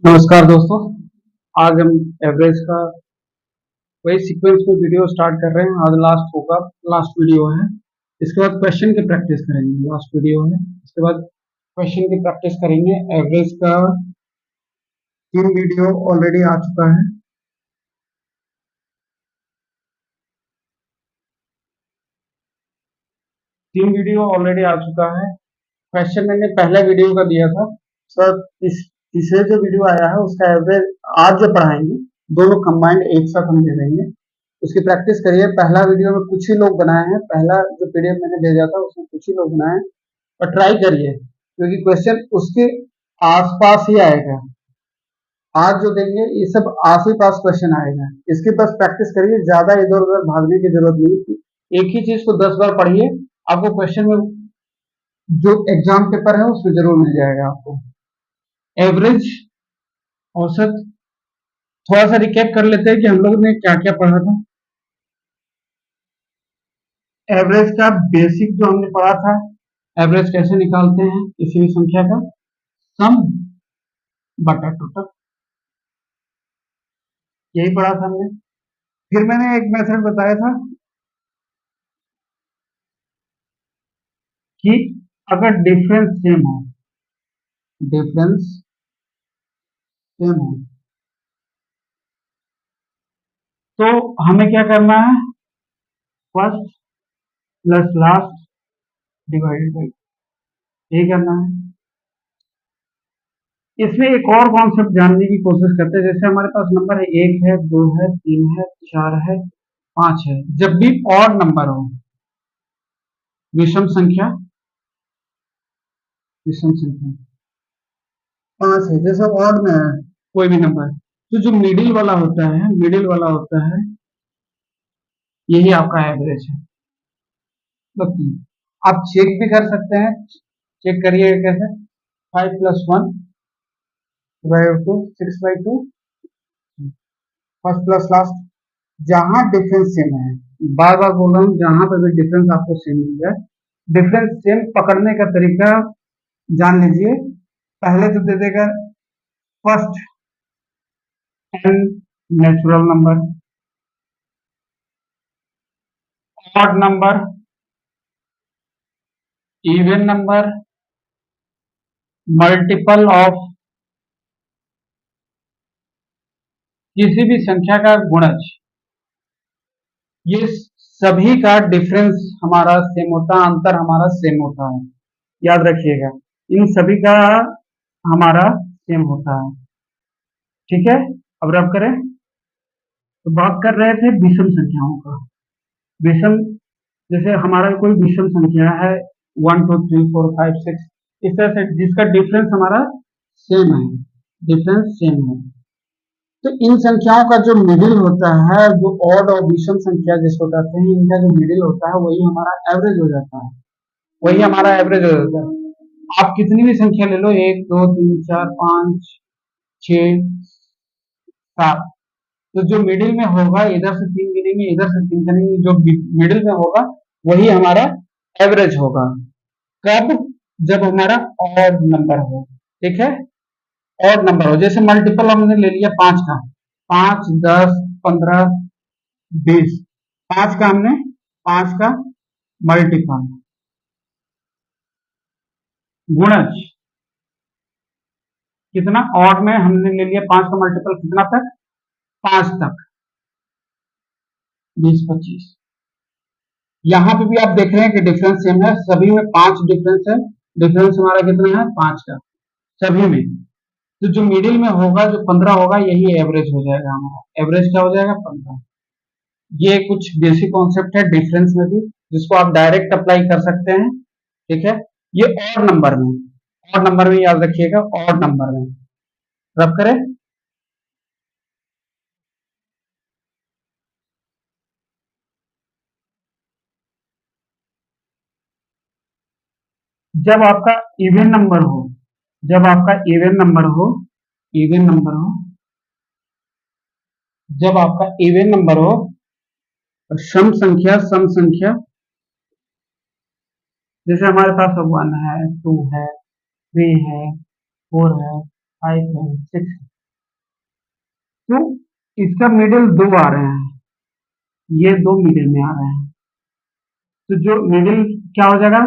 नमस्कार दोस्तों। आज हम एवरेज का वही सीक्वेंस में वीडियो स्टार्ट कर रहे हैं। आज लास्ट वीडियो है। इसके बाद क्वेश्चन की प्रैक्टिस करेंगे। लास्ट वीडियो है, इसके बाद क्वेश्चन की प्रैक्टिस करेंगे। एवरेज का 3 वीडियो ऑलरेडी आ चुका है। क्वेश्चन मैंने पहले वीडियो का दिया था सर। तीसरे जो वीडियो आया है उसका एवरेज आज जो पढ़ाएंगे दोनों कंबाइंड एक साथ हम दे देंगे। उसकी प्रैक्टिस करिए। पहला वीडियो में कुछ ही लोग बनाए हैं, पहला जो पीडीएफ मैंने भेजा था उसमें कुछ ही लोग बनाए हैं, और ट्राई करिए क्योंकि क्वेश्चन उसके आसपास ही आएगा। आज जो देंगे ये सब आस ही पास क्वेश्चन आएगा। इसके पास प्रैक्टिस करिए, ज्यादा इधर उधर भागने की जरूरत नहीं। एक ही चीज को 10 बार पढ़िए, आपको क्वेश्चन में जो एग्जाम पेपर है उसमें जरूर मिल जाएगा आपको। एवरेज, औसत, थोड़ा सा रिकैप कर लेते हैं कि हम लोग ने क्या क्या पढ़ा था। एवरेज का बेसिक जो हमने पढ़ा था, एवरेज कैसे निकालते हैं किसी भी संख्या का, सम बटा टोटल, यही पढ़ा था हमने। फिर मैंने एक मेथड बताया था कि अगर डिफरेंस सेम हो तो हमें क्या करना है, first plus last divided by, यही करना है। इसमें एक और कॉन्सेप्ट जानने की कोशिश करते हैं। जैसे हमारे पास नंबर है, 1 है, 2 है, 3 है, 4 है, 5 है। जब भी ऑड नंबर हो, विषम संख्या 5 है, जैसे ऑड में है कोई भी नंबर, तो जो मिडिल वाला होता है यही आपका एवरेज है। मतलब आप चेक भी कर सकते हैं। चेक करिए कैसे, 5 + 1 / 2 6/2, फर्स्ट प्लस लास्ट, जहां डिफरेंस सेम है। बार बार बोल रहा हूँ, जहां पर भी डिफरेंस आपको सेम मिल जाए, डिफरेंस सेम पकड़ने का तरीका जान लीजिए। पहले तो दे देगा first n natural number, odd number, even number, multiple of किसी भी संख्या का गुणज, ये सभी का डिफरेंस हमारा सेम होता है, अंतर हमारा सेम होता है। याद रखिएगा, इन सभी का हमारा सेम होता है। ठीक है, अब रब करें तो बात कर रहे थे विषम संख्याओं का। विषम, जैसे हमारा कोई विषम संख्या है 1 2 3 4 5 6, इस तरह से जिसका डिफरेंस हमारा सेम है, डिफरेंस सेम है, तो इन संख्याओं का जो मिडिल होता है, जो ऑड और विषम संख्या जिसको कहते हैं, इनका जो मिडिल होता है वही हमारा एवरेज हो जाता है। आप कितनी भी संख्या ले लो, 1 2 3 4 5 6 7, तो जो मिडिल में होगा, इधर से 3 गिनेंगे इधर से 3 गिनेंगे, जो मिडिल में होगा वही हमारा एवरेज होगा। कब? जब हमारा ऑड नंबर हो। ठीक है, ऑड नंबर हो, जैसे मल्टीपल हमने ले लिया 5 का, 5 10 15 20, 5 का हमने 5 का मल्टीपल, गुणज कितना, ऑड में हमने ले लिया 5 का मल्टीपल कितना तक, 5 तक, 20 25। यहां पे भी आप देख रहे हैं कि डिफरेंस सेम है, सभी में 5 डिफरेंस है। डिफरेंस हमारा कितना है, 5 का सभी में। तो जो मिडिल में होगा, जो 15 होगा, यही एवरेज हो जाएगा हमारा। एवरेज क्या हो जाएगा, 15। ये कुछ बेसिक कॉन्सेप्ट है डिफरेंस में भी, जिसको आप डायरेक्ट अप्लाई कर सकते हैं। ठीक है, ये ऑड नंबर में याद रखिएगा, ऑड नंबर में रब करें। जब आपका इवन नंबर हो, जब आपका इवन नंबर हो, इवन नंबर हो, जब आपका इवन नंबर हो, सम संख्या, जैसे हमारे पास 1 है, 2 है, 3 है, 4 है, 5 है, 6 है, तो इसका मिडिल दो आ रहे हैं, ये दो मिडिल में आ रहे हैं, तो जो मिडिल क्या हो जाएगा,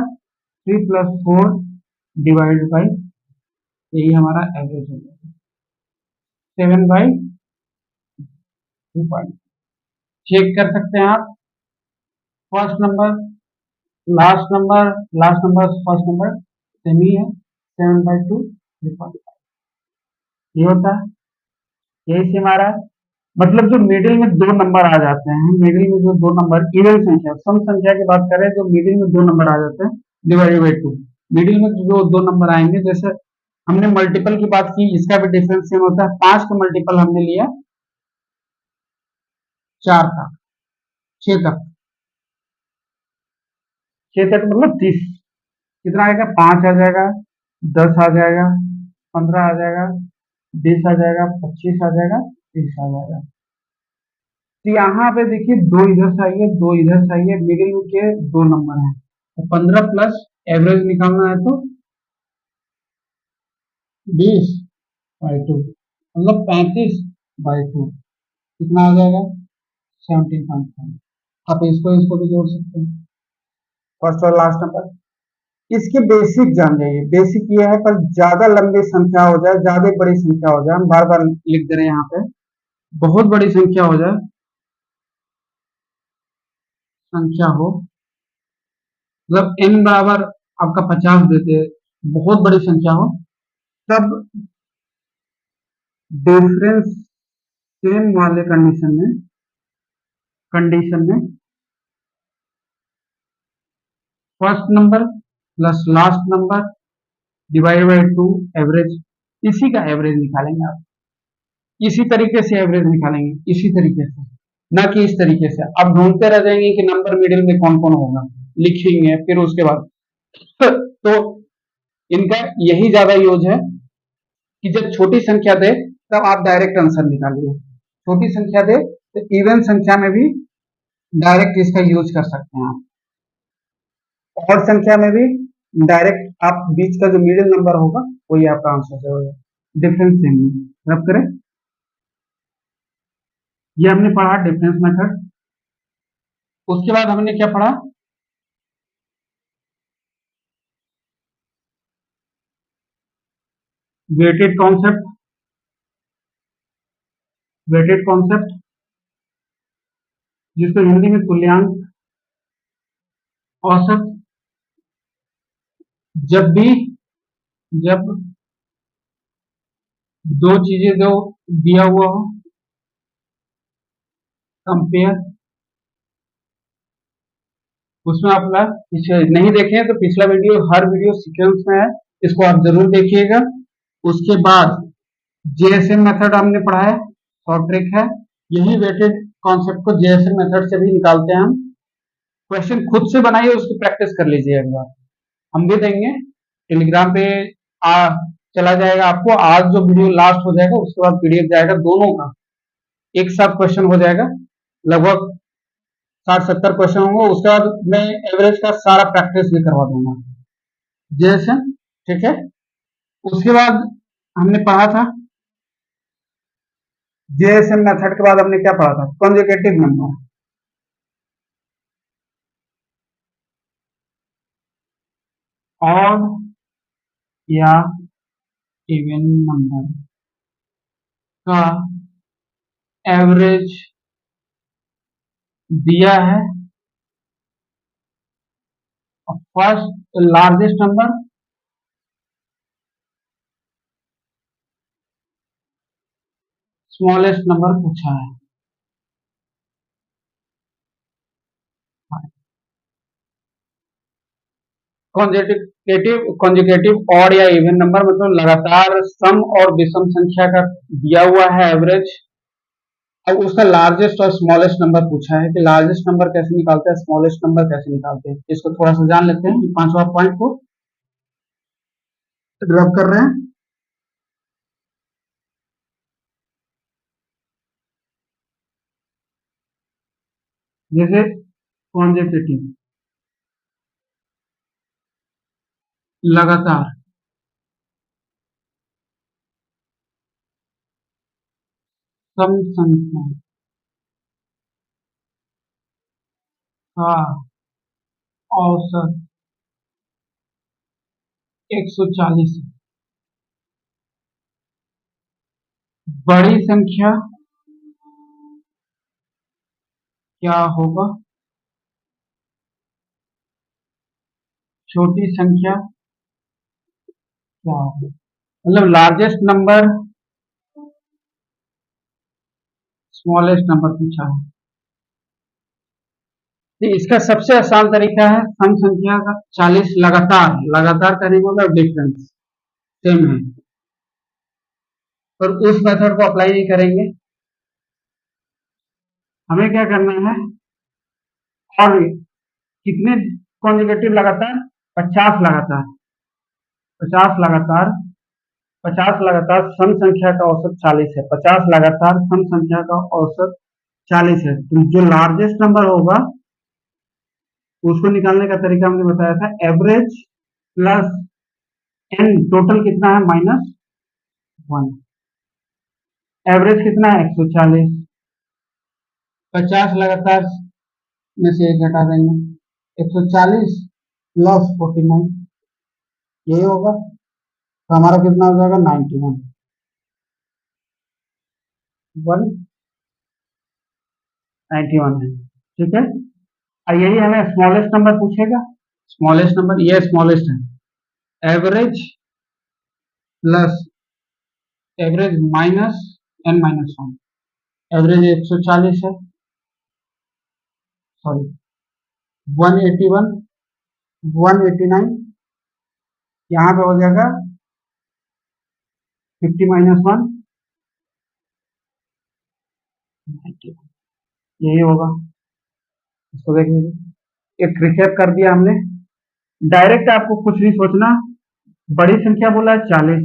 3+4 डिवाइड बाई, यही हमारा एवरेज हो जाएगा 7/2। चेक कर सकते हैं आप, first number last number, last number first number same ही है, 7/2 3.5 ये होता है, यही सेम आ रहा है। मतलब जो मिडिल में दो नंबर आ जाते हैं, मिडिल में जो दो नंबर इवन संख्या सम संख्या की बात करें, जो मिडिल में दो नंबर आ जाते हैं डिवाइडेड बाई 2, मिडिल में जो दो नंबर आएंगे, जैसे हमने मल्टीपल की बात की, इसका भी डिफरेंस सेम होता है। 5 का मल्टीपल हमने लिया 4 का, 6 तक, 6 तक मतलब 30, कितना आएगा, 5 आ जाएगा, 10 आ जाएगा, 15 आ जाएगा, 20 आ जाएगा, 25 आ जाएगा, 30 आ जाएगा। तो यहाँ पे देखिए दो इधर से आइए, दो इधर से आइए, मिडिल के दो नंबर हैं, तो 15 प्लस एवरेज निकालना है तो 20/2 मतलब 35/2, कितना आ जाएगा, 17.5। आप इसको भी जोड़ सकते हैं, फर्स्ट और लास्ट नंबर। इसके बेसिक जान जाइए, बेसिक ये है, पर ज्यादा लंबी संख्या हो जाए, ज्यादा बड़ी संख्या हो जाए, हम बार बार लिख दे रहे हैं यहाँ पे, बहुत बड़ी संख्या हो जाए, संख्या हो मतलब n बराबर आपका 50 देते, बहुत बड़ी संख्या हो, तब डिफरेंस सेम वाले कंडीशन में first number plus last number divide by 2 average, इसी का एवरेज निकालेंगे आप, इसी तरीके से एवरेज निकालेंगे, इसी तरीके से, ना कि इस तरीके से अब ढूंढते रह जाएंगे कि नंबर मिडिल में कौन कौन होगा, लिखेंगे फिर उसके बाद तो इनका यही ज्यादा यूज है कि जब छोटी संख्या दे तब आप डायरेक्ट आंसर निकालिए, छोटी संख्या दे तो इवन संख्या में भी डायरेक्ट इसका यूज कर सकते हैं आप, और संख्या में भी डायरेक्ट आप बीच का जो मिडिल नंबर होगा वही आपका आंसर होगा, डिफरेंस सेम है। रब करें, ये हमने पढ़ा डिफरेंस मेथड। उसके बाद हमने क्या पढ़ा, वेटेड कॉन्सेप्ट, वेटेड कॉन्सेप्ट जिसको हिंदी में तुल्यांक, औसत, जब भी, जब दो चीजें जो दिया हुआ हो, कंपेयर, उसमें आप नहीं देखे हैं तो पिछला वीडियो, हर वीडियो सीक्वेंस में है, इसको आप जरूर देखिएगा। उसके बाद जेएसएम मेथड हमने पढ़ा है, शॉर्ट ट्रिक है, यही वेटेड कॉन्सेप्ट को जेएसएम मेथड से भी निकालते हैं हम। क्वेश्चन खुद से बनाइए, उसकी प्रैक्टिस कर लीजिए एक बार, हम भी देंगे टेलीग्राम पे, आ चला जाएगा आपको, आज जो वीडियो लास्ट हो जाएगा उसके बाद पीडीएफ जाएगा, दोनों का एक साथ क्वेश्चन हो जाएगा, लगभग 60-70 क्वेश्चन होंगे, उसके बाद मैं एवरेज का सारा प्रैक्टिस भी करवा दूंगा जैसे, ठीक है। उसके बाद हमने पढ़ा था जेएसएम मेथड के बाद हमने क्या पढ़ा था, कॉन्जुगेटिव नंबर, ऑड या इवन नंबर का एवरेज दिया है, first largest number, smallest number पूछा है। कॉन्जुगेटिव ऑड या इवन नंबर मतलब लगातार सम और विषम संख्या का दिया हुआ है एवरेज, अब उसका लार्जेस्ट और स्मॉलेस्ट नंबर पूछा है कि लार्जेस्ट नंबर कैसे निकालते हैं, स्मॉलेस्ट नंबर कैसे निकालते हैं, इसको थोड़ा सा जान लेते हैं, पांचवा पॉइंट को ड्रॉप कर रहे हैं। जैसे कॉन्जेक्टिव, लगातार, सम संख्या का औसत 140 है। बड़ी संख्या क्या होगा, छोटी संख्या क्या होगा। मतलब लार्जेस्ट नंबर स्मॉलेस्ट नंबर पूछा है। तो इसका सबसे आसान तरीका है सम संख्या का 40 लगातार लगातार करने का मतलब डिफरेंस सेम है, पर उस मेथड को अप्लाई नहीं करेंगे। हमें क्या करना है, और कितने कॉन्जिक्यूटिव लगातार, 50 लगातार, 50 लगातार, 50 लगातार सम संख्या का औसत 40 है। 50 लगातार सम संख्या का औसत 40 है। तो जो लार्जेस्ट नंबर होगा उसको निकालने का तरीका हमने बताया था, एवरेज प्लस एन, टोटल कितना है -1, एवरेज कितना है 140, 50 लगातार में से एक घटा देंगे, 140 प्लस 49, यही होगा। तो हमारा कितना हो जाएगा 91, 191 है। ठीक है, और यही हमें स्मॉलेस्ट नंबर पूछेगा। स्मॉलेस्ट नंबर ये स्मॉलेस्ट है, average plus average minus n-1, average 140 है, सॉरी 181, 189, यहाँ पे हो जाएगा 50 - 1, 91, यही होगा। इसको देख लीजिए, एक रिकेप कर दिया हमने। डायरेक्ट आपको कुछ नहीं सोचना, बड़ी संख्या बोला है 40,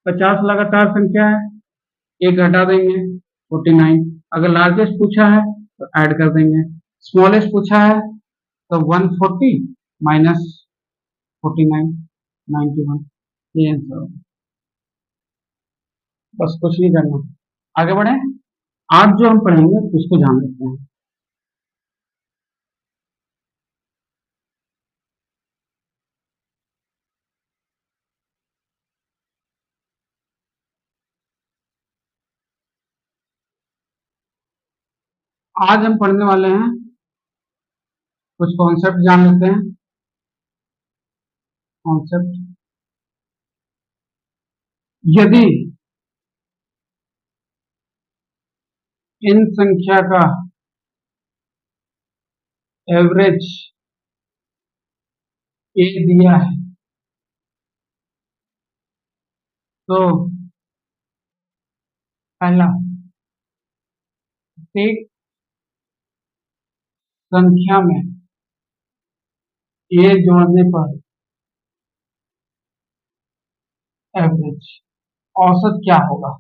50 लगातार संख्या है, एक घटा देंगे 49, अगर लार्जेस्ट पूछा है तो ऐड कर देंगे, स्मॉलेस्ट पूछा है तो 140 माइनस 49, 91, ये आंसर होगा। बस कुछ नहीं करना, आगे बढ़े। आज जो हम पढ़ेंगे उसको जान लेते हैं। आज हम पढ़ने वाले हैं, कुछ कॉन्सेप्ट जान लेते हैं। कॉन्सेप्ट, यदि इन संख्या का एवरेज ए दिया है तो पहला, प्रत्येक संख्या में ए जोड़ने पर एवरेज औसत क्या होगा।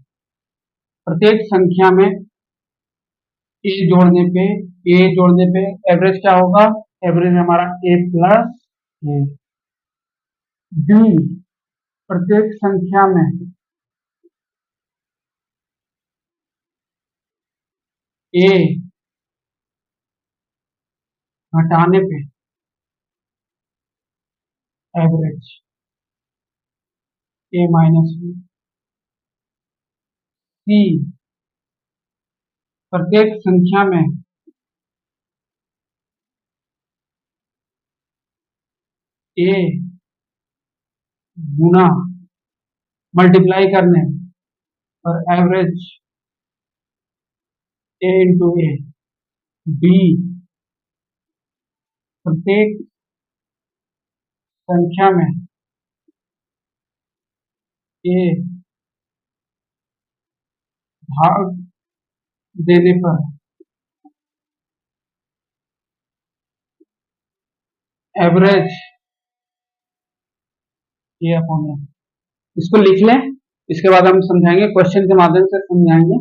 प्रत्येक संख्या में ए जोड़ने पे एवरेज क्या होगा, एवरेज हमारा ए प्लस ए। बी, प्रत्येक संख्या में ए घटाने पे एवरेज ए माइनस बी। सी, प्रत्येक संख्या में ए गुना मल्टीप्लाई करने पर एवरेज ए इंटू ए। बी, प्रत्येक संख्या में ए भाग देने पर एवरेज ए अपॉन ए। इसको लिख लें, इसके बाद हम समझाएंगे, क्वेश्चन के माध्यम से समझाएंगे।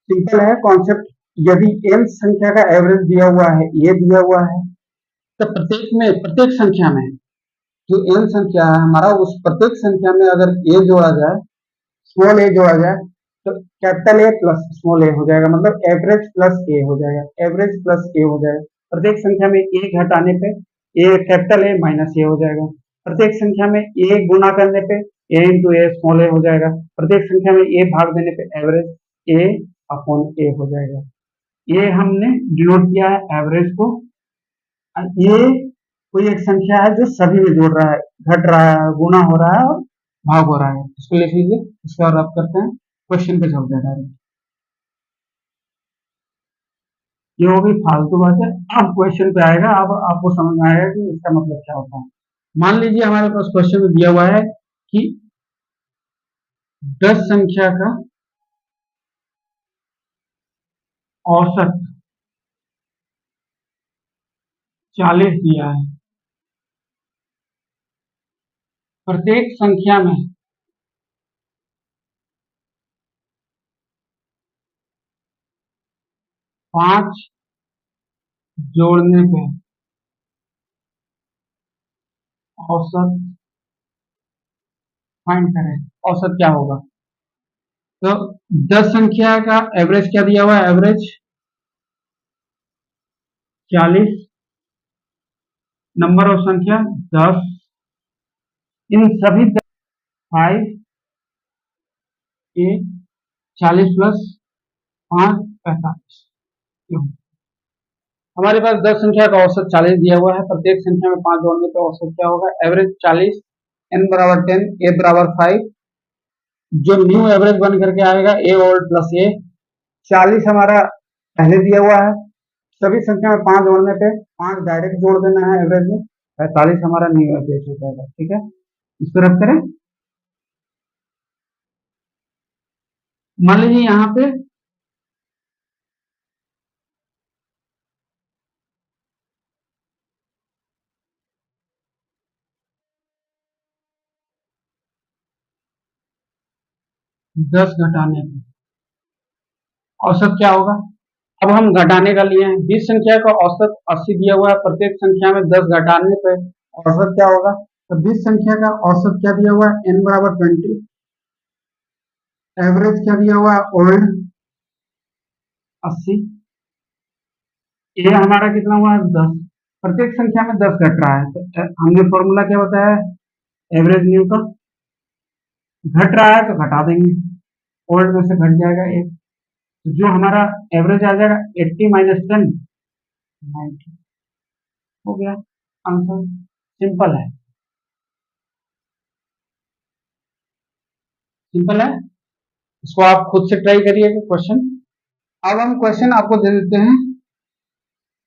सिंपल है कॉन्सेप्ट, यदि n संख्या का एवरेज दिया हुआ है, ये दिया हुआ है, तो प्रत्येक संख्या में जो n संख्या है हमारा, उस प्रत्येक संख्या में अगर a जोड़ा जाए, स्मॉल a जोड़ा जाए, तो कैपिटल ए प्लस स्मॉल ए हो जाएगा, मतलब एवरेज प्लस ए हो जाएगा, एवरेज प्लस ए हो जाएगा। प्रत्येक संख्या में ए घटाने पे ए कैपिटल ए माइनस ए हो जाएगा। प्रत्येक संख्या में ए गुना करने पे ए इंटू ए स्मॉल ए हो जाएगा। प्रत्येक संख्या में ए भाग देने पे एवरेज ए अपॉन ए हो जाएगा। ये हमने डिनोट किया है एवरेज को। ये कोई एक संख्या है जो सभी में जोड़ रहा है, घट रहा है, गुना हो रहा है और भाग हो रहा है, इसको लिख लीजिए। इसके बाद आप करते हैं क्वेश्चन पे चलते हैं डायरेक्ट। ये हो गई फालतू बात है। अब क्वेश्चन पे आएगा, अब आपको समझ में आएगा कि इसका मतलब क्या होता है। मान लीजिए हमारे पास क्वेश्चन में दिया हुआ है कि 10 संख्या का औसत 40 दिया है। प्रत्येक संख्या में 5 जोड़ने पे औसत फाइंड करें, औसत क्या होगा। तो 10 संख्या का एवरेज क्या दिया हुआ है, एवरेज 40, नंबर ऑफ संख्या 10, इन सभी 5 ए 40 प्लस 5 45। हमारे पास 10 संख्या का औसत 40 दिया हुआ है। प्रत्येक संख्या में 5 जोड़ने पे औसत क्या होगा, एवरेज 40, n बराबर 10, ए बराबर 5। जो न्यू एवरेज बन करके आएगा ए ओल्ड प्लस ए। 40 हमारा पहले दिया हुआ है, सभी संख्या में 5 जोड़ने पे 5 डायरेक्ट जोड़ देना है एवरेज में, 45 हमारा न्यू एवरेज हो जाएगा। ठीक है, इसको रख करें। मान लीजिए यहाँ पे 10 घटाने पे औसत क्या होगा। अब हम घटाने का लिए हैं, 20 संख्या का औसत 80 दिया हुआ है। प्रत्येक संख्या में 10 घटाने पे औसत क्या होगा। तो 20 संख्या का औसत क्या दिया हुआ है, n बराबर 20। एवरेज क्या दिया हुआ है, ओल्ड 80। ये हमारा कितना हुआ है, 10। प्रत्येक संख्या में 10 घट रहा है, तो हमने फॉर्मूला क्या बताया, एवरेज न्यू का। घट रहा है तो घटा देंगे, ओल्ड में से घट जाएगा एक, तो जो हमारा एवरेज आ जाएगा 80 माइनस 10 90 हो गया आंसर। सिंपल है, सिंपल है। इसको आप खुद से ट्राई करिएगा क्वेश्चन। अब हम क्वेश्चन आपको दे देते हैं,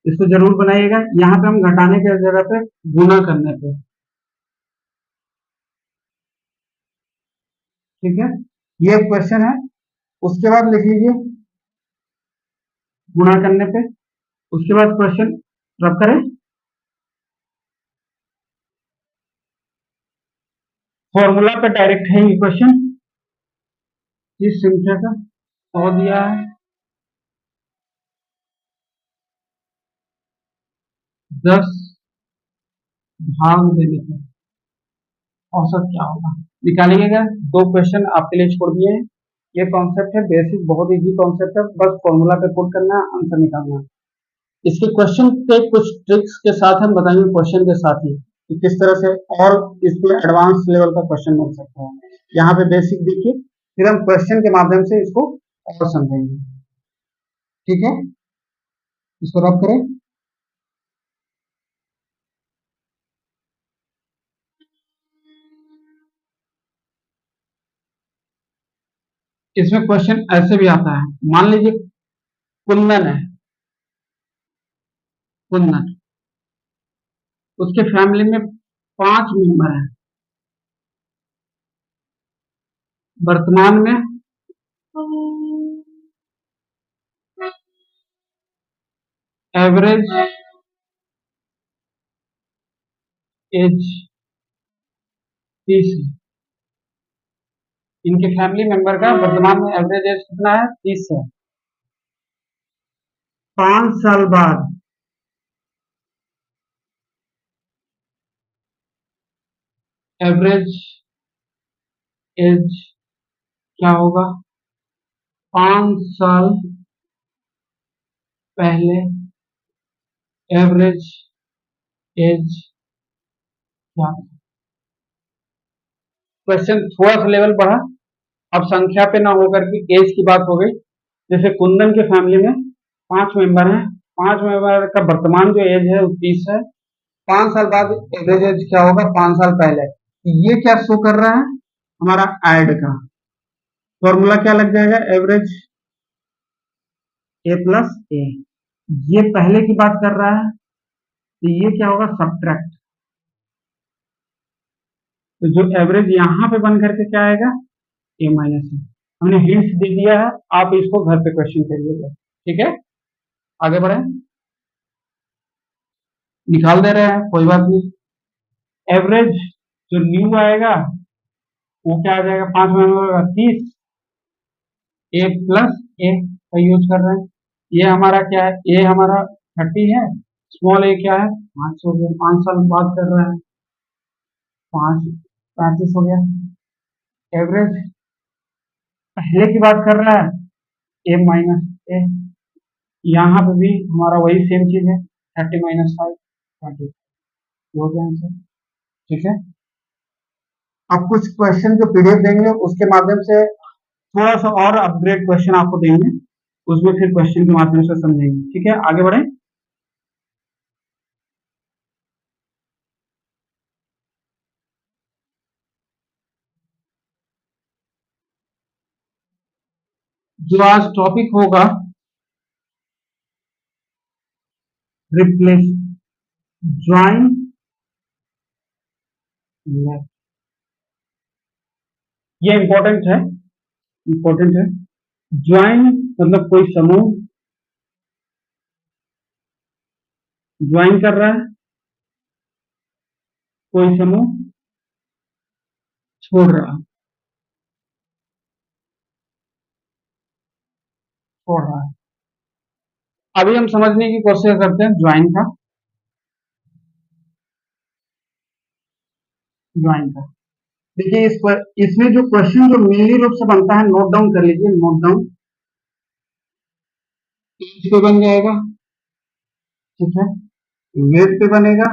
इसको जरूर बनाइएगा। यहाँ पे हम घटाने के जगह पे गुना करने पे, ठीक है, ये क्वेश्चन है। उसके बाद लिख लीजिए गुणा करने पे, उसके बाद क्वेश्चन रब करें। फॉर्मूला पे डायरेक्ट है ये क्वेश्चन। इस संख्या का 100 दिया है, 10 भाग देने पे औसत क्या होगा, निकालिएगा। दो क्वेश्चन आपके लिए छोड़ दिए हैं। ये कॉन्सेप्ट है बेसिक, बहुत इजी कॉन्सेप्ट है, बस फॉर्मूला पे पुट करना है, आंसर निकालना है। इसके क्वेश्चन के कुछ ट्रिक्स के साथ हम बताएंगे क्वेश्चन के साथ ही कि किस तरह से और इसमें एडवांस लेवल का क्वेश्चन बन सकता है। यहाँ पे बेसिक देखिए, फिर हम क्वेश्चन के माध्यम से इसको और समझेंगे। ठीक है, इसको रब करें। इसमें क्वेश्चन ऐसे भी आता है, मान लीजिए कुंदन है, कुंदन, उसके फैमिली में 5 मेंबर हैं। वर्तमान में एवरेज एज 30 है। इनके फैमिली मेंबर का वर्तमान में एवरेज एज कितना है, 30 है। 5 साल बाद एवरेज एज क्या होगा, 5 साल पहले एवरेज एज क्या? क्वेश्चन थोड़ा सा लेवल बढ़ा, अब संख्या पे ना होकर के एज की बात हो गई। जैसे कुंदन के फैमिली में 5 मेंबर हैं, 5 मेंबर का वर्तमान जो एज है वो 30 है। 5 साल बाद एवरेज एज क्या होगा? 5 साल पहले। ये क्या शो कर रहा है? हमारा ऐड का फॉर्मूला क्या लग जाएगा? एवरेज ए प्लस ए। ये पहले की बात कर रहा है तो ये क्या होगा? सब्ट्रैक्ट। तो जो एवरेज यहां पे बन करके क्या आएगा? ए माइनस ए। हमने हिंट्स दे दिया है, आप इसको घर पे क्वेश्चन करिएगा। ठीक है, आगे बढ़े, निकाल दे रहे हैं, कोई बात नहीं। एवरेज जो न्यू आएगा वो क्या आ जाएगा? 5 में 30, ए प्लस ए का यूज कर रहे हैं। ये हमारा क्या है? ए हमारा 30 है, स्मॉल ए क्या है? 5 हो गया। 5 साल बात कर रहे हैं, 5 35 हो गया। एवरेज पहले की बात कर रहा है, ए माइनस ए। यहाँ पे भी हमारा वही सेम चीज है, 30 माइनस 5 30 हो गया आंसर। ठीक है, अब कुछ क्वेश्चन जो पीडीएफ देंगे उसके माध्यम से थोड़ा सा और अपग्रेड क्वेश्चन आपको देंगे, उसमें फिर क्वेश्चन के माध्यम से समझेंगे। ठीक है, आगे बढ़े। जो आज टॉपिक होगा रिप्लेस ज्वाइन लेफ्ट, ये इंपॉर्टेंट है, इंपॉर्टेंट है। ज्वाइन मतलब कोई समूह ज्वाइन कर रहा है, कोई समूह छोड़ रहा है, छोड़ रहा है। अभी हम समझने की कोशिश करते हैं ज्वाइन का, ज्वाइन का। देखिए इस पर, इसमें जो क्वेश्चन जो मेनली रूप से बनता है, नोट डाउन कर लीजिए, नोट डाउन। एज पे बन जाएगा, ठीक है, वेट पे बनेगा,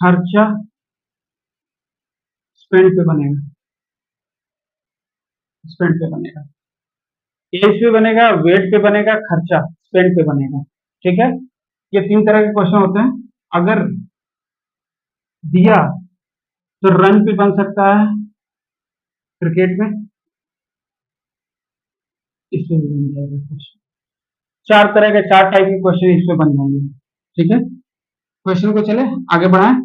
खर्चा स्पेंड पे बनेगा, स्पेंड पे बनेगा, एज पे बनेगा, वेट पे बनेगा, खर्चा स्पेंड पे बनेगा। ठीक है, ये 3 तरह के क्वेश्चन होते हैं। अगर दिया तो रन पे बन सकता है, क्रिकेट में इस पे भी बन जाएगा क्वेश्चन। 4 तरह के, 4 टाइप के क्वेश्चन इस पे बन जाएंगे। ठीक है, क्वेश्चन को चले आगे बढ़ाएं,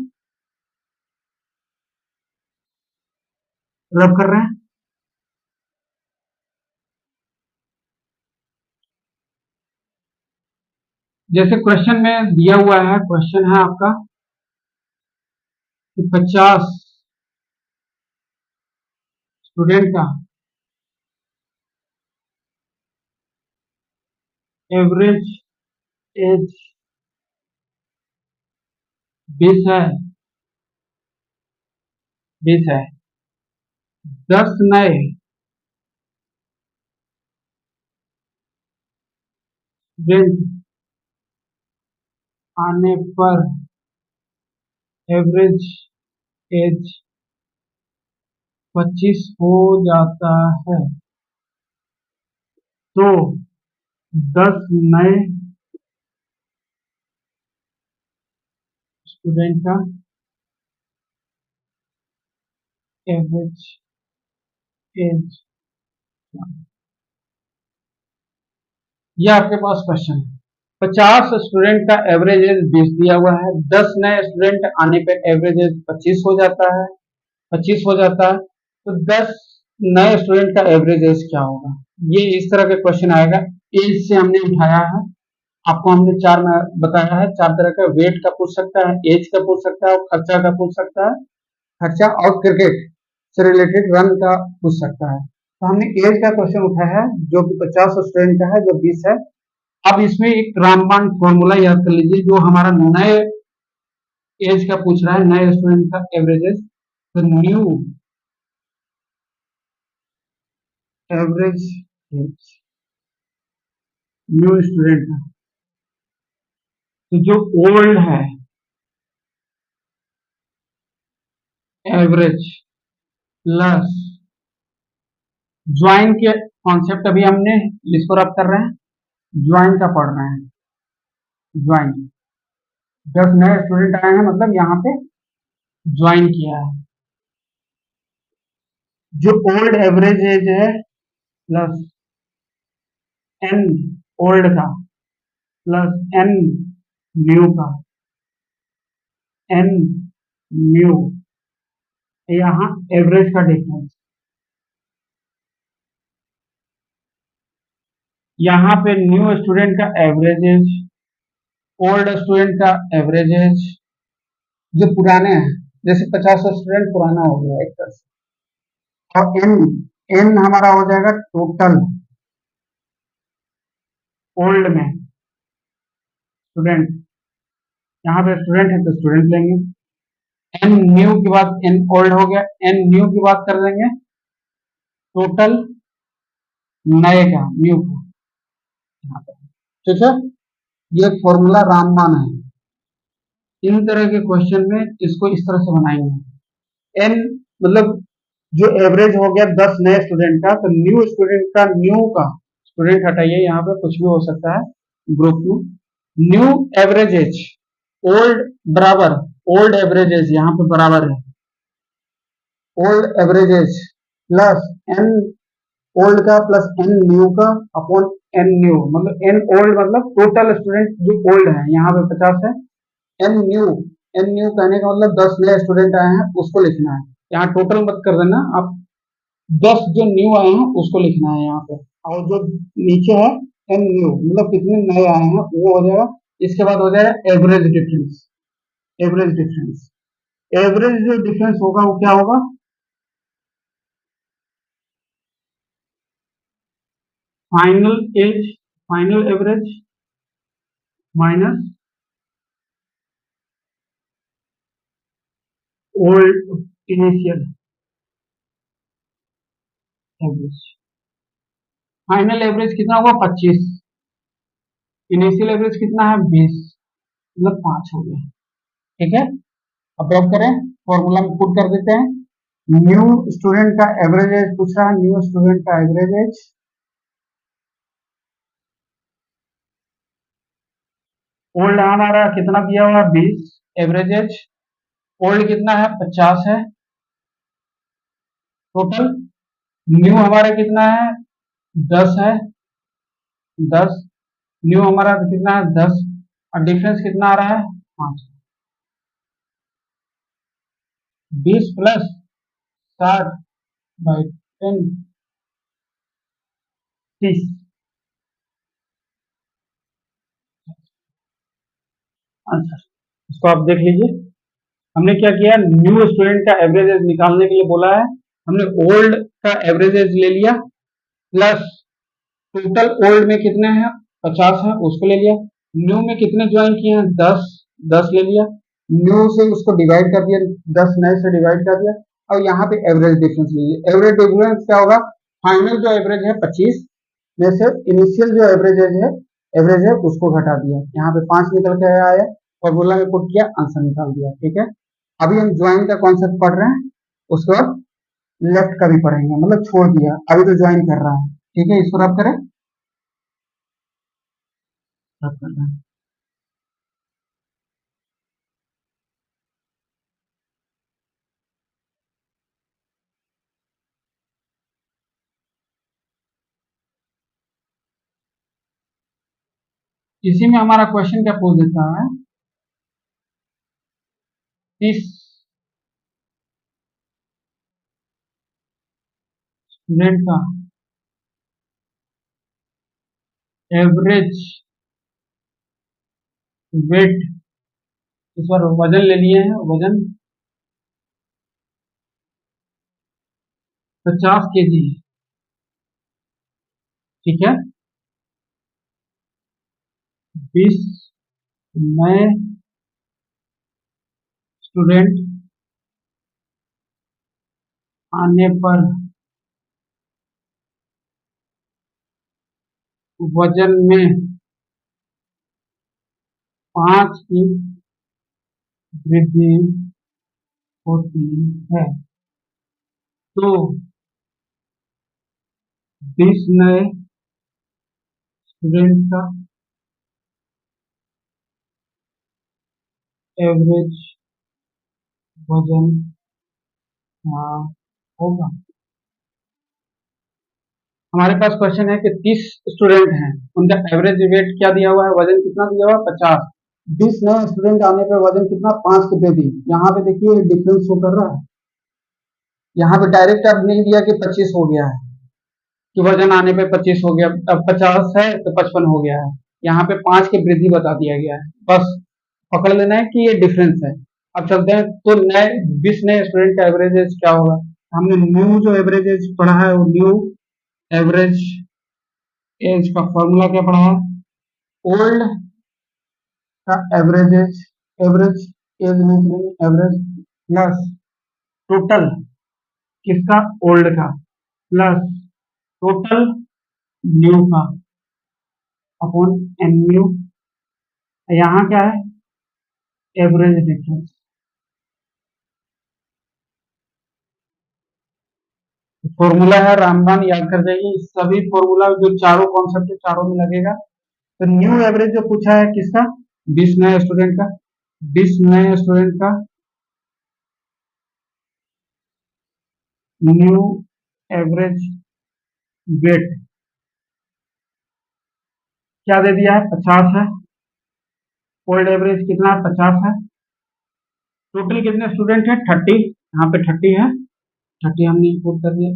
रब कर रहे हैं। जैसे क्वेश्चन में दिया हुआ है, क्वेश्चन है आपका कि 50 स्टूडेंट का एवरेज एज 20 है, 20 है। 10 नए स्टूडेंट आने पर एवरेज एज 25 हो जाता है, तो 10 नए स्टूडेंट का एवरेज एज, ये आपके पास क्वेश्चन है। 50 स्टूडेंट का एवरेज एज 20 दिया हुआ है, 10 नए स्टूडेंट आने पर एवरेज एज 25 हो जाता है, 25 हो जाता है, तो 10 नए स्टूडेंट का एवरेज एज क्या होगा? ये इस तरह का क्वेश्चन आएगा। एज से हमने उठाया है, आपको हमने 4 में बताया है, 4 तरह का। वेट का पूछ सकता है, एज का पूछ सकता है, खर्चा का पूछ सकता है, खर्चा और क्रिकेट से रिलेटेड रन का पूछ सकता है। तो हमने एज का क्वेश्चन उठाया है जो कि 50 स्टूडेंट का है, जो 20 है। अब इसमें एक रामबाण फॉर्मूला याद कर लीजिए, जो हमारा नए एज का पूछ रहा है, नए स्टूडेंट का एवरेज एज। तो new average as new student का, तो जो ओल्ड है एवरेज प्लस ज्वाइन के कॉन्सेप्ट अभी हमने इसको रब कर रहे हैं, ज्वाइन का पढ़ रहे हैं। ज्वाइन 10 नए स्टूडेंट आए हैं, मतलब यहाँ पे ज्वाइन किया है। जो ओल्ड एवरेज एज है प्लस एन ओल्ड का प्लस एन न्यू का, एन न्यू, यहाँ एवरेज का डिफरेंस, यहाँ पे न्यू स्टूडेंट का एवरेज एज, ओल्ड स्टूडेंट का एवरेज एज, जो पुराने हैं जैसे 50 स्टूडेंट पुराना हो गया एक तरह से, और एन एन हमारा हो जाएगा टोटल ओल्ड में स्टूडेंट, यहाँ पे स्टूडेंट है तो स्टूडेंट लेंगे। एन न्यू की बात, एन ओल्ड हो गया, एन न्यू की बात कर देंगे टोटल नए का, न्यू का, यहाँ पे। ठीक है, ये फॉर्मूला रामबाण है। इन तरह के क्वेश्चन में इसको इस तरह से बनाएंगे। एन मतलब जो एवरेज हो गया 10 नए स्टूडेंट का, तो न्यू स्टूडेंट का, न्यू का स्टूडेंट हटाइए, यहाँ पे कुछ भी हो सकता है group two, new average age, old बराबर ओल्ड एवरेज एज यहाँ पे बराबर है old average age plus N old का प्लस एन न्यू का अपॉन एन न्यू, मतलब एन ओल्ड मतलब टोटल स्टूडेंट जो ओल्ड है, यहाँ पे 50 है। एन न्यू, एन न्यू कहने का मतलब 10 नए स्टूडेंट आए हैं उसको लिखना है, यहाँ टोटल मत कर देना आप, 10 जो न्यू आए हैं उसको लिखना है यहाँ पे, और जो नीचे है एन न्यू मतलब कितने नए आए हैं वो हो जाएगा। इसके बाद हो जाएगा average difference, average difference, average जो डिफरेंस होगा वो क्या होगा, final age, final average minus old initial average. Final average कितना होगा 25, इनिशियल एवरेज कितना है 20, मतलब 5 हो गया। ठीक है, अब ड्रॉप करें, फॉर्मूला में पुट कर देते हैं। न्यू स्टूडेंट का एवरेज एज पूछ रहा है, न्यू स्टूडेंट का एवरेज एज, ओल्ड हमारा कितना दिया हुआ 20, एवरेज एज ओल्ड कितना है 50 है टोटल, न्यू हमारा कितना है 10 है, 10 न्यू हमारा कितना है 10, और डिफरेंस कितना आ रहा है 5, 20 प्लस 60 बाई 10 30 आंसर। इसको आप देख लीजिए, हमने क्या किया, न्यू स्टूडेंट का एवरेज एज निकालने के लिए बोला है, हमने ओल्ड का एवरेज एज ले लिया प्लस टोटल ओल्ड में कितने हैं 50 है उसको ले लिया, न्यू में कितने ज्वाइन किए हैं 10, 10 ले लिया, न्यू से उसको डिवाइड कर दिया, 10 नए से डिवाइड कर दिया, और यहाँ पे एवरेज डिफरेंस लीजिए। एवरेज डिफरेंस क्या होगा, फाइनल जो एवरेज है 25 में से इनिशियल जो एवरेज है उसको घटा दिया, यहाँ पे 5 निकल के आया, फॉर्मूला में पुट किया, आंसर निकाल दिया। ठीक है, अभी हम ज्वाइन का कॉन्सेप्ट पढ़ रहे हैं, उसके बाद लेफ्ट का भी पढ़ेंगे, मतलब छोड़ दिया, अभी तो ज्वाइन कर रहा है। ठीक है, इसको रब करें, रब कर रहे हैं। इसी में हमारा क्वेश्चन क्या पूछ देता है, 30 स्टूडेंट का एवरेज वेट, इस बार वजन ले लिए हैं, वजन 50 kg है। ठीक है, 20 नए स्टूडेंट आने पर वजन में 5 की वृद्धि होती है तो 20 नए स्टूडेंट का एवरेज वजन होगा। हमारे पास क्वेश्चन है कि 30 स्टूडेंट हैं, उनका एवरेज वेट क्या दिया हुआ है, वजन कितना दिया हुआ है, 50। 20 नए स्टूडेंट आने पे वजन कितना, 5 की वृद्धि। यहाँ पे देखिए डिफरेंस शो कर रहा है, यहाँ पे डायरेक्ट अब नहीं दिया कि 25 हो गया है, कि वजन आने पे 25 हो गया, अब 50 है तो 55 हो गया है। यहाँ पे 5 की वृद्धि बता दिया गया है, बस पकड़ लेना है कि ये डिफरेंस है। अब चलते हैं तो नए 20 नए स्टूडेंट का एवरेज एज क्या होगा। हमने न्यू जो एवरेज एज पढ़ा है वो न्यू एवरेज एज का फॉर्मूला क्या पढ़ा है, ओल्ड का एवरेज एज, एवरेज एज नहीं, एवरेज प्लस टोटल किसका, ओल्ड का, प्लस टोटल न्यू का अपॉन एन न्यू। यहाँ क्या है, एवरेज डिफरेंस। फॉर्मूला है, रामबान याद कर जाइए, सभी फॉर्मूला जो चारों कॉन्सेप्ट है चारों में लगेगा। तो न्यू एवरेज जो पूछा है किसका, 20 नए स्टूडेंट का, 20 नए स्टूडेंट का न्यू एवरेज वेट क्या दे दिया है, 50 है। ओल्ड एवरेज कितना है, 50 है। टोटल कितने स्टूडेंट है, 30, यहाँ पे 30 है, 30 हमने इंपोर्ट कर दिया।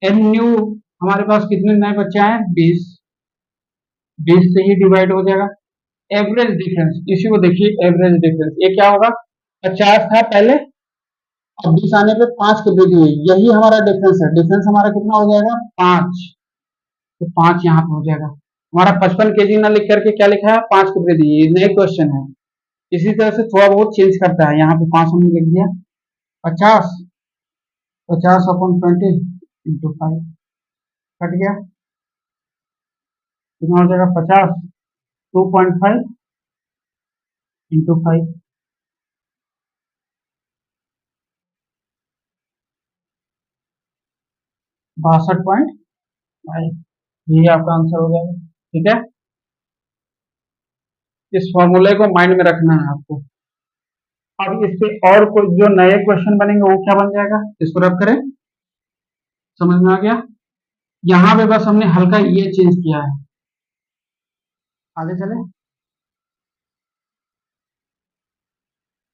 एन न्यू हमारे पास कितने नए बच्चे आए, 20, 20 से ही डिवाइड हो जाएगा। एवरेज डिफरेंस, इसी को देखिए एवरेज डिफरेंस, ये क्या होगा, 50 था पहले, अब 20 आने पे 5 की वृद्धि हुई, यही हमारा डिफरेंस है। डिफरेंस हमारा कितना हो जाएगा, 5, तो 5 यहाँ पे हो जाएगा। हमारा 55 केजी ना लिख करके क्या लिखा है, 5 की वृद्धि, ये नए क्वेश्चन है। इसी तरह से थोड़ा बहुत चेंज करता है, यहाँ पे 5 हमने लिख दिया, 50, 50 अपॉन 20 इंटू 5 कट गया, कितना हो जाएगा, 50, 2.5 इंटू 5, 62.5, यही आपका आंसर हो जाएगा। ठीक है, इस फॉर्मूले को माइंड में रखना है आपको। अब इससे और कोई जो नए क्वेश्चन बनेंगे वो क्या बन जाएगा, इसको रब करें, समझ में आ गया। यहाँ पे बस हमने हल्का ये चेंज किया है, आगे चले।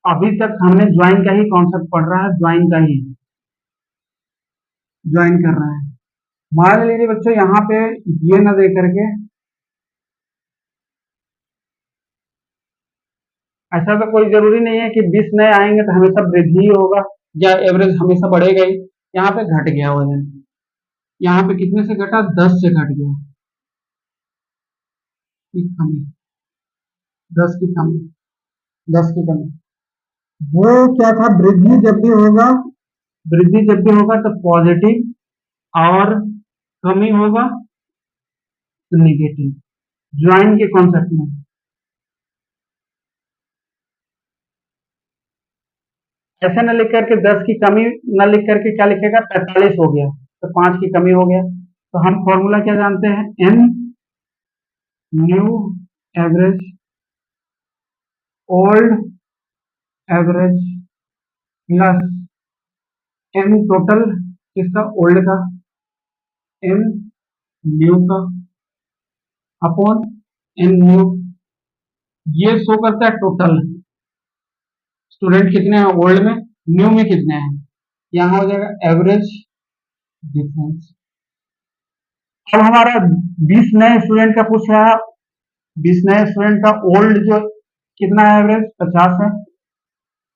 अभी तक हमने ज्वाइन का ही कॉन्सेप्ट पढ़ रहा है, ज्वाइन का ही ज्वाइन कर रहे हैं। मान लीजिए बच्चों यहाँ पे ये ना दे करके, ऐसा तो कोई जरूरी नहीं है कि 20 नए आएंगे तो हमेशा वृद्धि ही होगा या एवरेज हमेशा बढ़ेगा ही। यहाँ पे घट गया वजन, यहाँ पे कितने से घटा, 10 से घट गया, की कमी, 10 की कमी, 10 की कमी। वो क्या था, वृद्धि जब भी होगा, वृद्धि जब भी होगा तो पॉजिटिव, और कमी होगा तो निगेटिव, ज्वाइन के कॉन्सेप्ट में। ऐसा न लिख करके 10 की कमी न लिख करके क्या लिखेगा, 45 हो गया तो 5 की कमी हो गया। तो हम फॉर्मूला क्या जानते हैं, N new average old average plus N total किसका, ओल्ड का, एन न्यू का अपॉन एन न्यू। ये शो करता है टोटल स्टूडेंट कितने हैं ओल्ड में, न्यू में कितने हैं, यहाँ हो जाएगा एवरेज डिफरेंस। अब हमारा 20 नए स्टूडेंट का पूछ रहा है, 20 नए स्टूडेंट का ओल्ड जो कितना है, एवरेज 50 है,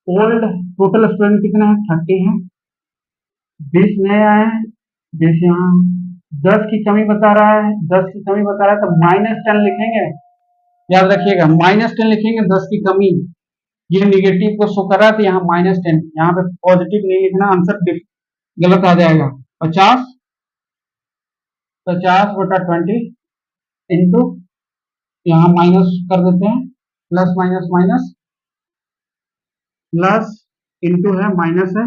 ओल्ड टोटल स्टूडेंट कितने हैं, 30 है, 20 नए आए हैं, 20 यहाँ, 10 की कमी बता रहा है, 10 की कमी बता रहा है तो -10 लिखेंगे, याद रखिएगा -10 लिखेंगे, 10 की कमी, ये निगेटिव को शो कर रहा है तो यहाँ -10, यहाँ पे पॉजिटिव नहीं लिखना, आंसर गलत आ जाएगा। 50, 50 बटा 20 इंटू, यहाँ माइनस कर देते हैं, plus minus minus, plus into है माइनस है,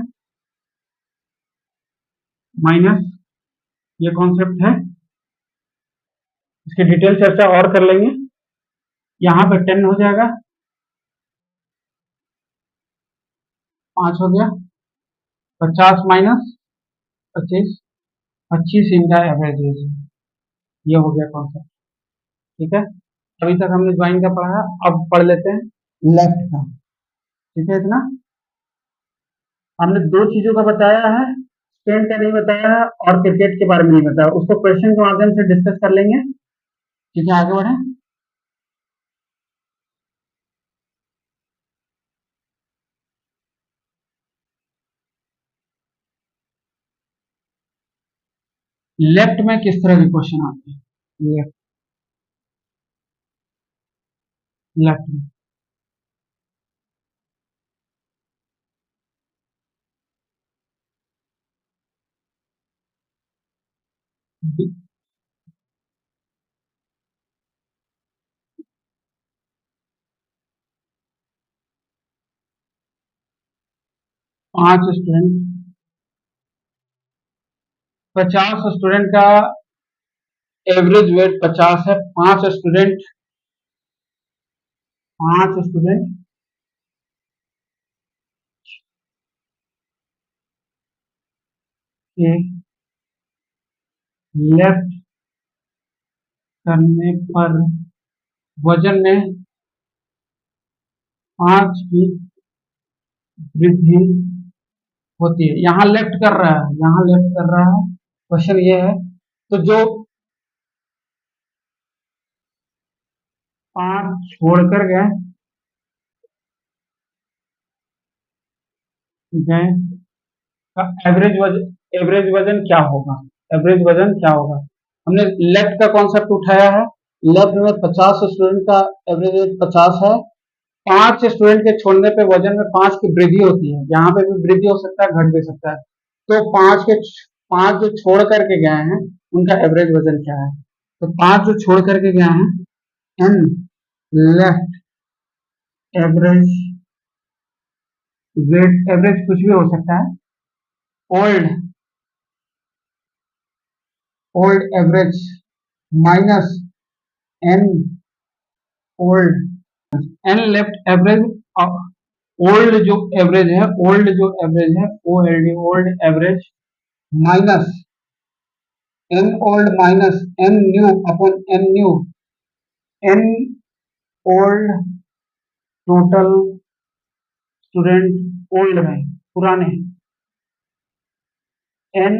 माइनस, ये कॉन्सेप्ट है, इसकी डिटेल चर्चा और कर लेंगे। यहाँ पे 10 हो जाएगा, 5 हो गया, 50 माइनस 25, 25 इनका एवरेज एज, ये हो गया कॉन्सेप्ट। ठीक है, अभी तक हमने ज्वाइन का पढ़ा, अब पढ़ लेते हैं लेफ्ट का। ठीक है, इतना हमने दो चीजों का बताया है, स्पेन का नहीं बताया है और क्रिकेट के बारे में नहीं बताया, उसको क्वेश्चन के माध्यम से डिस्कस कर लेंगे। ठीक है, आगे बढ़े। लेफ्ट में किस तरह के क्वेश्चन आते हैं? लेफ्ट, लेफ्ट में 5 स्टूडेंट, 50 स्टूडेंट का एवरेज वेट 50 है, 5 स्टूडेंट, 5 स्टूडेंट के लेफ्ट करने पर वजन में 5 की वृद्धि होती है। यहाँ लेफ्ट कर रहा है, यहाँ लेफ्ट कर रहा है, क्वेश्चन ये है। तो जो 5 छोड़कर गए गए का एवरेज वजन क्या होगा? एवरेज वजन क्या होगा? हमने लेफ्ट का कॉन्सेप्ट उठाया है। लेफ्ट में 50 स्टूडेंट का एवरेज वेट 50 है, 5 स्टूडेंट के छोड़ने पे वजन में 5 की वृद्धि होती है, यहाँ पे भी वृद्धि हो सकता है, घट भी सकता है। तो 5 जो छोड़ करके गए हैं उनका एवरेज वजन क्या है? तो 5 जो छोड़ करके गए हैं, N left average weight, average कुछ भी हो सकता है, old old average minus N old, N left average, old जो एवरेज है, ओल्ड जो एवरेज है, old old average minus N old minus N new upon N new, N old total student old में पुराने, एन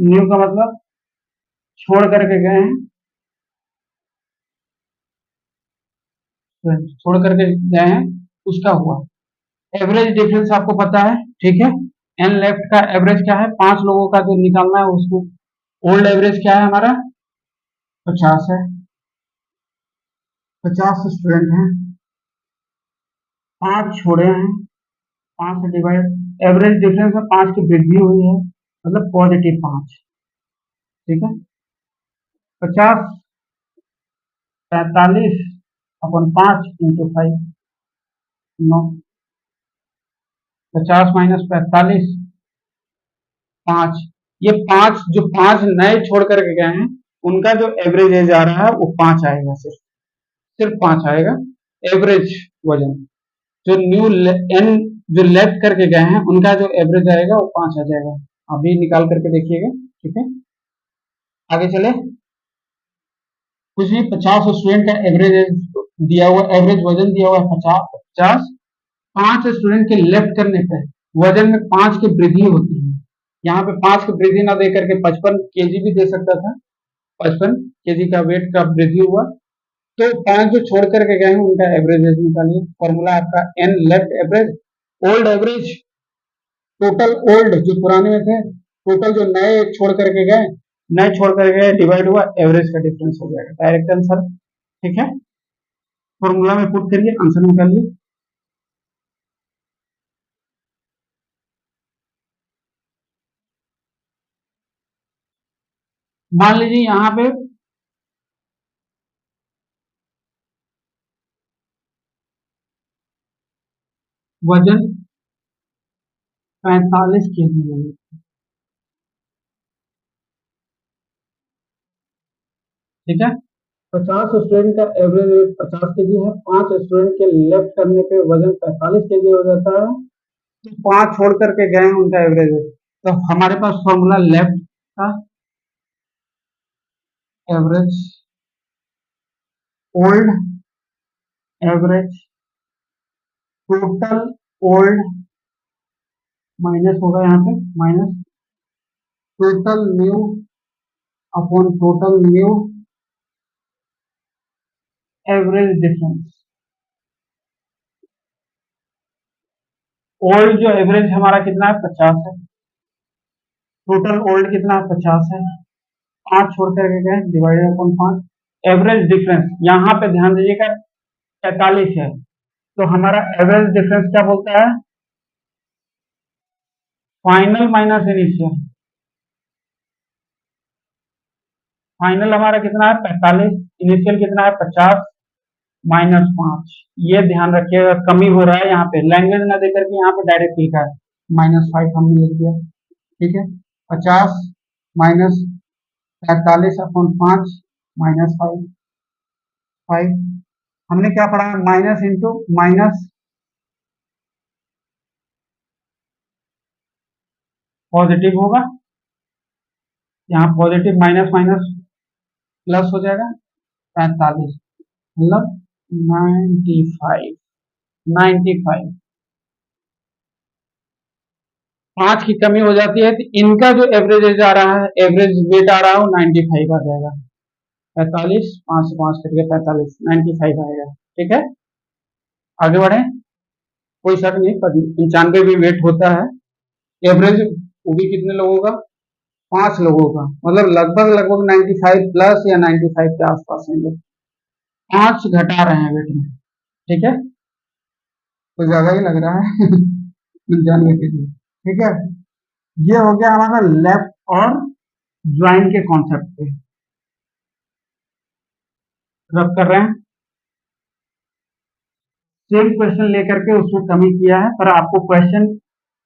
न्यू का मतलब छोड़ करके गए हैं, छोड़ करके गए हैं उसका हुआ एवरेज डिफरेंस आपको पता है। ठीक है, एन लेफ्ट का एवरेज क्या है, 5 लोगों का जो निकालना है उसको, ओल्ड एवरेज क्या है हमारा 50 है, 50 स्टूडेंट हैं, 5 छोड़े हैं, 5 से डिवाइड, एवरेज डिफरेंस में 5 की वृद्धि हुई है, मतलब +5। ठीक है, 50 45/5 9, 50 माइनस 45 5, ये 5 जो 5 नए छोड़ करके गए हैं उनका जो एवरेज एज आ रहा है वो 5 आएगा, सिर्फ सिर्फ 5 आएगा एवरेज वजन। जो न्यू एन जो लेफ्ट करके गए हैं उनका जो एवरेज आएगा वो 5 आ जाएगा। अभी निकाल करके देखिएगा। ठीक है, आगे चले। कुछ भी 50 स्टूडेंट का एवरेज दिया हुआ, एवरेज वजन दिया हुआ है 50, 5 स्टूडेंट के लेफ्ट करने पर वजन में 5 की वृद्धि होती है। यहाँ पे 5 की वृद्धि ना दे करके 55 kg भी दे सकता था, 55 kg का वेट का वृद्धि हुआ। तो 5 जो छोड़ करके गए हैं उनका एवरेज निकालिए। फॉर्मूला आपका N left average, old average total old जो पुराने में थे, टोटल जो नए छोड़ करके गए, नए छोड़ करके गए डिवाइड हुआ एवरेज का डिफरेंस हो जाएगा, डायरेक्ट आंसर। ठीक है, फॉर्मूला में पुट करिए, आंसर निकालिए। मान लीजिए यहाँ पे वजन 45 kg है। ठीक है, 50 स्टूडेंट का एवरेज वेट 50 kg है, 5 स्टूडेंट के लेफ्ट करने पे वजन 45 kg हो जाता है, तो 5 छोड़ करके गए हैं उनका एवरेज वेट। तो हमारे पास फॉर्मूला लेफ्ट का average old average total old minus होगा यहाँ पे minus total new upon total new average difference. Old जो एवरेज हमारा कितना है 50 है, टोटल ओल्ड कितना है 50 है, 5 छोड़ करके गए डिवाइडेड अपॉन 5। एवरेज डिफरेंस यहाँ पे ध्यान दीजिएगा 45 है, तो हमारा एवरेज डिफरेंस क्या बोलता है, फाइनल माइनस इनिशियल। फाइनल हमारा कितना है 45, इनिशियल कितना है 50 -5। ये ध्यान रखिएगा, कमी हो रहा है यहाँ पे, लैंग्वेज ना देकर के यहाँ पे डायरेक्ट लिखा है -5 हमने लिख दिया। ठीक है, 50 माइनस 45 अपॉन 5 -5। हमने क्या पढ़ा, माइनस इंटू माइनस पॉजिटिव होगा, यहाँ पॉजिटिव माइनस माइनस प्लस हो जाएगा, 45 मतलब 95। 5 की कमी हो जाती है, तो इनका जो एवरेज आ रहा है, एवरेज वेट आ रहा है वो 95 आ जाएगा। 45, 5 से 5 कट गया 45, 95 आएगा। ठीक है, आगे बढ़े, कोई शक नहीं, 95 भी वेट होता है। एवरेज वो भी कितने लोगों का, 5 लोगों का, मतलब लगभग लगभग 95 प्लस या 95 के आसपास हैं लोग, 5 घटा रहे हैं वेट में। ठीक है, कुछ ज्यादा ही लग रहा है 95 के लिए। ठीक है, ये हो गया हमारा लेफ्ट और ज्वाइन के कॉन्सेप्ट पे रब कर रहे हैं। सेम क्वेश्चन लेकर के उसमें कमी किया है, पर आपको क्वेश्चन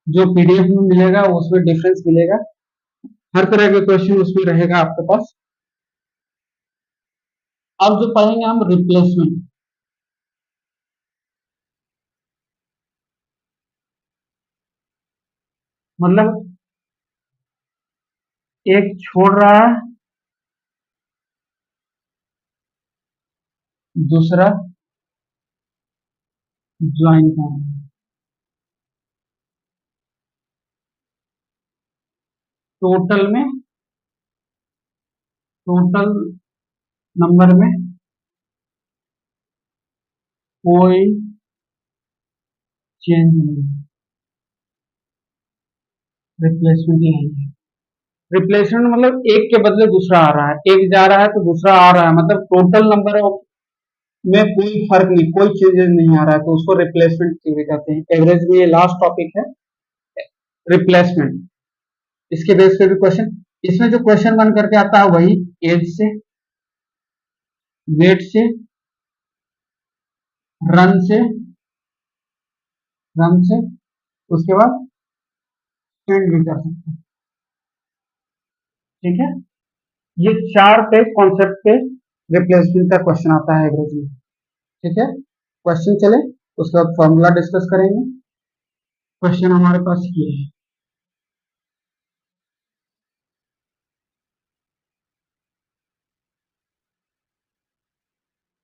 जो पीडीएफ में मिलेगा उसमें डिफरेंस मिलेगा, हर तरह के क्वेश्चन उसमें रहेगा आपके पास। अब जो पढ़ेंगे हम रिप्लेसमेंट, मतलब एक छोड़ रहा है, दूसरा ज्वाइन कर रहा है। टोटल में, टोटल नंबर में कोई चेंज नहीं, रिप्लेसमेंट ही है। रिप्लेसमेंट मतलब एक के बदले दूसरा आ रहा है, एक जा रहा है तो दूसरा आ रहा है, मतलब टोटल नंबर ऑफ में कोई फर्क नहीं, कोई चेंजेस नहीं आ रहा है, तो उसको रिप्लेसमेंट थ्योरी कहते हैं। एवरेज में ये लास्ट टॉपिक है, रिप्लेसमेंट। इसके बेस पे भी क्वेश्चन, इसमें जो क्वेश्चन बन करके आता है वही एज से, वेट से, रन से, रन से, उसके बाद स्पेंड भी कर सकते हैं। ठीक है, ये 4 पे कॉन्सेप्ट पे रिप्लेसमेंट का क्वेश्चन आता है एवरेज में। ठीक है, क्वेश्चन चले, उसके बाद फॉर्मूला डिस्कस करेंगे। क्वेश्चन हमारे पास ये है,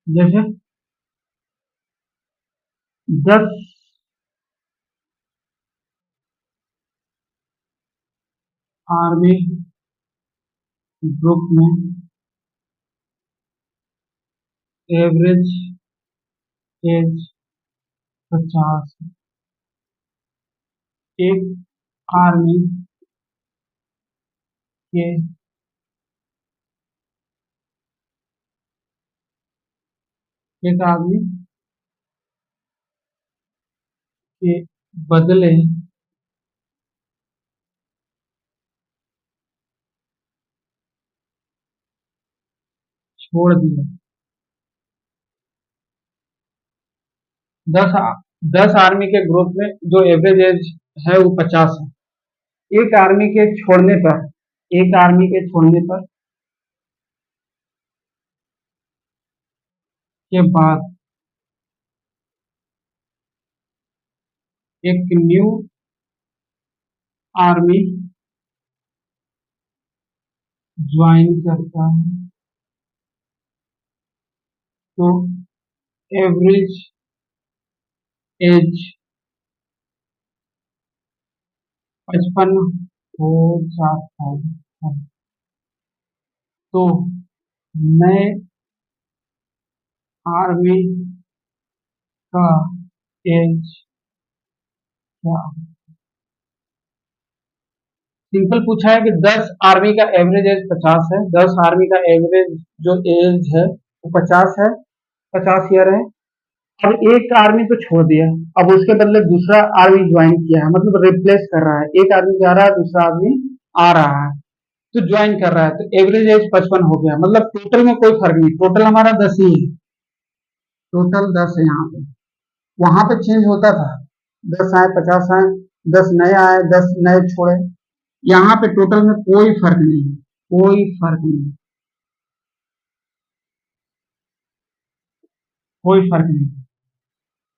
जैसे 10 आर्मी ग्रुप में एवरेज एज 50, एक आर्मी के एक आदमी के बदले छोड़ दिया 10 10 आर्मी के ग्रुप में जो एवरेज एज है वो 50 है। एक आर्मी के छोड़ने पर एक आर्मी के छोड़ने पर के बाद एक न्यू आर्मी ज्वाइन करता है तो एवरेज एज 55 हो जाता है। तो नए आर्मी का एज क्या? सिंपल पूछा है कि 10 आर्मी का एवरेज एज 50 है। 10 आर्मी का एवरेज जो एज है वो 50 है, 50 ईयर है। अब एक आर्मी को छोड़ दिया, अब उसके बदले दूसरा आर्मी ज्वाइन किया है, मतलब रिप्लेस कर रहा है। एक आर्मी जा रहा है, दूसरा आर्मी आ रहा है, तो ज्वाइन कर रहा है, तो एवरेज एज 55 हो गया। मतलब टोटल में कोई फर्क नहीं, टोटल हमारा 10 ही है, टोटल 10 है यहाँ पे। वहां पे चेंज होता था, 10 आए, 50 आए, 10 नए आए, 10 नए छोड़े। यहाँ पे टोटल में कोई फर्क नहीं, कोई फर्क नहीं, कोई फर्क नहीं।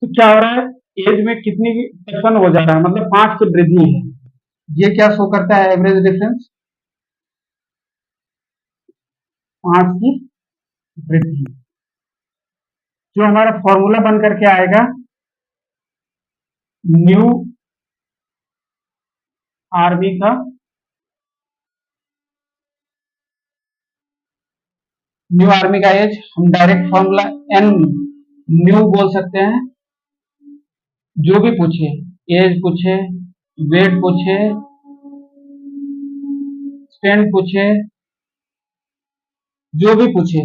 तो क्या हो रहा है, एज में कितनी 55 हो जा रहा है, मतलब 5 की वृद्धि है। ये क्या शो करता है, एवरेज डिफरेंस 5 की वृद्धि। जो हमारा फॉर्मूला बन करके आएगा, न्यू आर्मी का एज, हम डायरेक्ट फॉर्मूला एन न्यू बोल सकते हैं। जो भी पूछे, एज पूछे, वेट पूछे, स्ट्रेंथ पूछे, जो भी पूछे,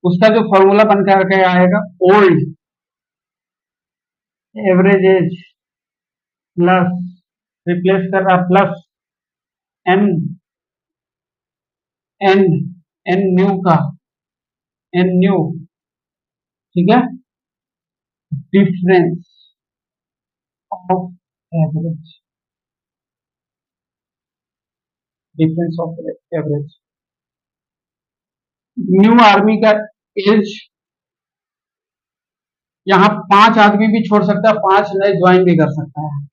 उसका जो फॉर्मूला बन करके आएगा, old average age plus, replace कर रहा plus N, N N new का, एन न्यू, ठीक है, difference of average, difference of average. New army का एज, यहाँ 5 आदमी भी छोड़ सकता है, 5 नए ज्वाइन भी कर सकता है।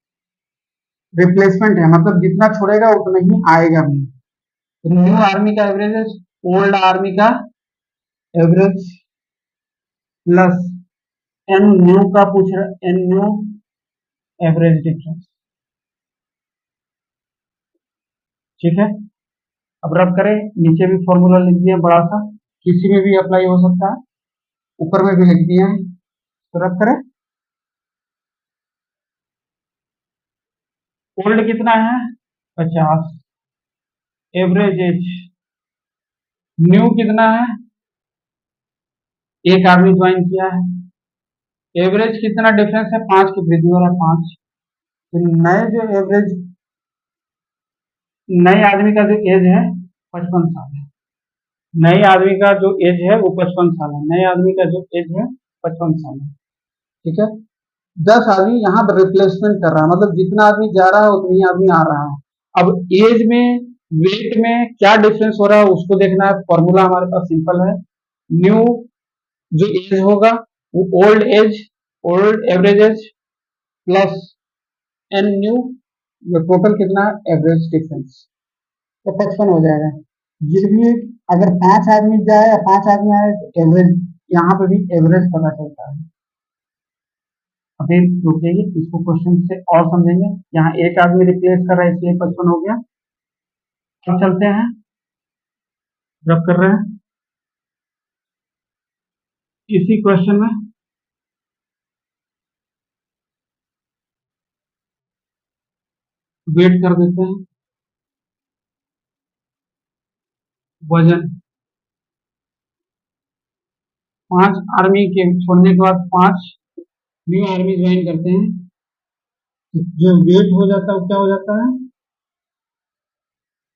रिप्लेसमेंट है, मतलब जितना छोड़ेगा उतना ही आएगा भी। तो न्यू आर्मी का एवरेज है, ओल्ड आर्मी का एवरेज प्लस एन न्यू का पूछ रहा, एन न्यू एवरेज डिफरेंस, ठीक है। अब रब करें, नीचे भी फॉर्मूला लिख दिया बड़ा सा, किसी में भी अप्लाई हो सकता है, ऊपर में भी लिख दिया है, तो रब करें। ओल्ड कितना है, 50, एवरेज एज न्यू कितना है, एक आदमी ज्वाइन किया है, एवरेज कितना डिफरेंस है, 5 की वृद्धि हो रहा है, 5। तो नए जो एवरेज, नए आदमी का जो एज है 55 साल है, नए आदमी का जो एज है वो 55 साल है, नए आदमी का जो एज है 55 साल है, ठीक है। 10 आदमी यहाँ पर रिप्लेसमेंट कर रहा है, मतलब जितना आदमी जा रहा है उतनी आदमी आ रहा है। अब एज में, वेट में क्या डिफरेंस हो रहा है उसको देखना है। फॉर्मूला हमारे पास सिंपल है, न्यू जो एज होगा वो old age, old average age plus N new, total कितना है, एवरेज डिफरेंस, तो 55 हो जाएगा। ये भी अगर 5 आदमी जाए या 5 आदमी आए तो एवरेज, यहाँ पे भी एवरेज पता चलता है। अभी रुक जाइए, इसको क्वेश्चन से और समझेंगे। यहाँ एक आदमी रिप्लेस कर रहा है इसलिए 55 हो गया। अब चलते हैं, रब कर रहे हैं इसी क्वेश्चन में, वेट कर देते हैं, वजन 5 आर्मी के छोड़ने के बाद 5 न्यू आर्मी ज्वाइन करते हैं, जो वेट हो जाता है वो क्या हो जाता है,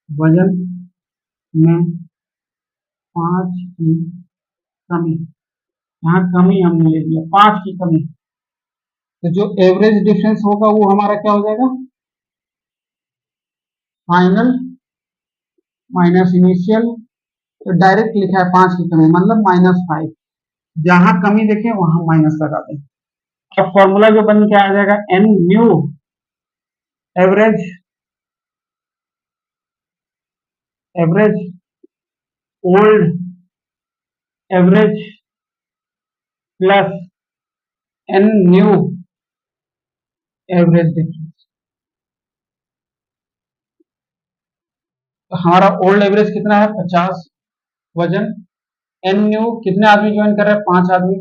वजन में 5 की कमी, यहाँ कमी हमने ले लिया, 5 की कमी, तो जो एवरेज डिफरेंस होगा वो हमारा क्या हो जाएगा, फाइनल माइनस इनिशियल। तो डायरेक्ट लिखा है 5 की कमी मतलब -5, जहां कमी देखें वहां माइनस लगा दें। अब फॉर्मूला जो बन के आ जाएगा N new average average old average plus N new average difference. तो हमारा ओल्ड एवरेज कितना है 50 वजन, एन न्यू कितने आदमी ज्वाइन कर रहे हैं 5 आदमी,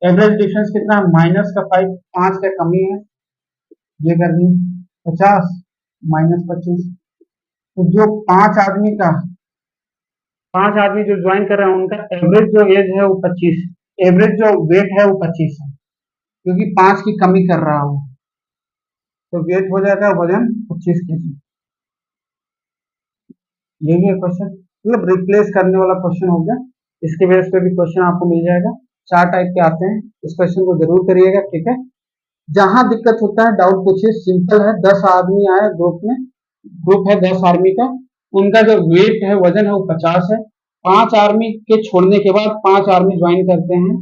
एवरेज डिफरेंस कितना है -5, 5 का कमी है, ये कर दी 50 -25। तो जो 5 आदमी जो ज्वाइन कर रहे हैं उनका एवरेज जो एज है वो 25, एवरेज जो वेट है वो 25 है, क्योंकि 5 की कमी कर रहा हूं। तो वेट हो जाएगा वजन 25 kg। ये भी क्वेश्चन मतलब रिप्लेस करने वाला क्वेश्चन हो गया, इसके बेस पे भी क्वेश्चन आपको मिल जाएगा। 4 टाइप के आते हैं, इस क्वेश्चन को जरूर करिएगा, ठीक है। जहां दिक्कत होता है डाउट पूछिए, सिंपल है। 10 आदमी आए ग्रुप में, ग्रुप है 10 आर्मी का, उनका जो वेट है वजन है वो 50 है। 5 आर्मी के छोड़ने के बाद 5 आर्मी ज्वाइन करते हैं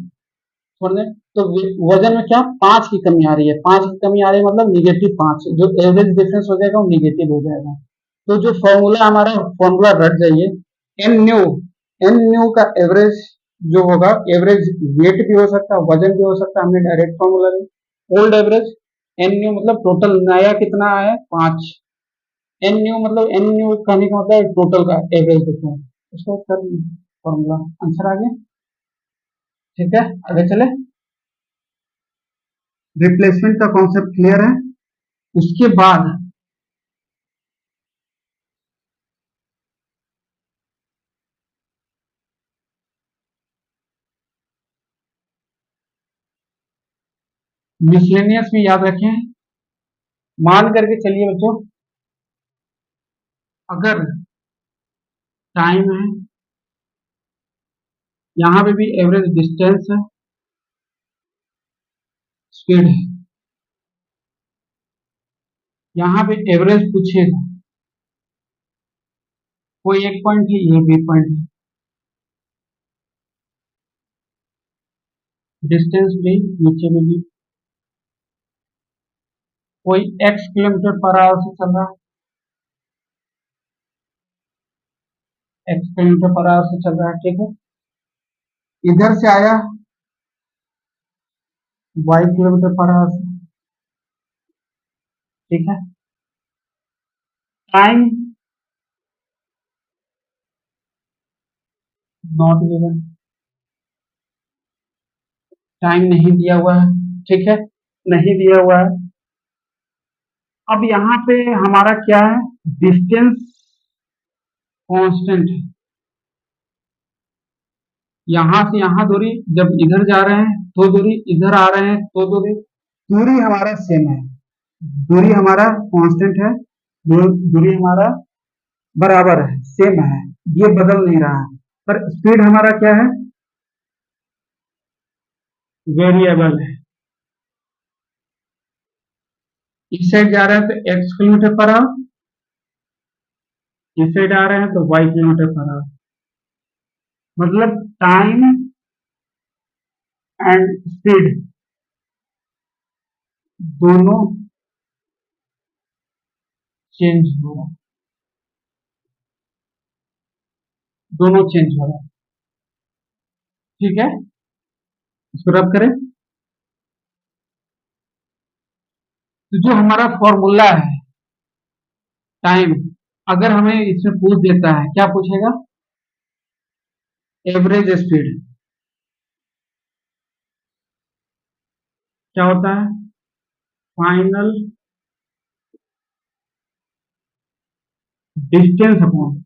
छोड़ने, तो वजन में क्या 5 की कमी आ रही है, 5 की कमी आ रही है मतलब -5, जो एवरेज डिफरेंस हो जाएगा वो निगेटिव हो जाएगा। तो जो फॉर्मूला हमारा फॉर्मूला रट जाइए, एन न्यू का एवरेज जो होगा, एवरेज वेट भी हो सकता है वजन भी हो सकता है, हमने डायरेक्ट फॉर्मूला दी। ओल्ड एवरेज एन न्यू मतलब टोटल नया कितना आया 5, एन न्यू मतलब एन न्यू कहने का मतलब टोटल का एवरेज डिफरेंस, उसको कर फॉर्मूला आंसर आ गया, ठीक है। आगे चले, रिप्लेसमेंट का कॉन्सेप्ट क्लियर है। उसके बाद मिसलेनियस में याद रखें, मान करके चलिए बच्चों, अगर टाइम है, यहां पे भी एवरेज डिस्टेंस है, स्पीड है, यहां पे एवरेज पूछेगा, कोई एक पॉइंट है, ये भी पॉइंट है, डिस्टेंस भी नीचे में भी, कोई x किलोमीटर पर आवर से चल रहा है, x किलोमीटर पर आवर से चल रहा है, ठीक है। इधर से आया y किलोमीटर पर आवर से, ठीक है। टाइम नॉट गिवन, टाइम नहीं दिया हुआ है, ठीक है, नहीं दिया हुआ है। अब यहाँ पे हमारा क्या है, डिस्टेंस कांस्टेंट है, यहां से यहां दूरी, जब इधर जा रहे हैं तो दूरी, इधर आ रहे हैं तो दूरी, दूरी हमारा सेम है, दूरी हमारा कांस्टेंट है, दूरी हमारा बराबर है, सेम है, ये बदल नहीं रहा है। पर स्पीड हमारा क्या है, वेरिएबल है। इस साइड जा रहे हैं तो x किलोमीटर पर आवर, इस साइड आ रहे हैं तो y किलोमीटर पर आवर, मतलब टाइम एंड स्पीड दोनों चेंज हो रहा है, दोनों चेंज हो रहा है, ठीक है। इसको रब करें, तो जो हमारा फॉर्मूला है टाइम, अगर हमें इसमें पूछ देता है, क्या पूछेगा, एवरेज स्पीड क्या होता है, final distance upon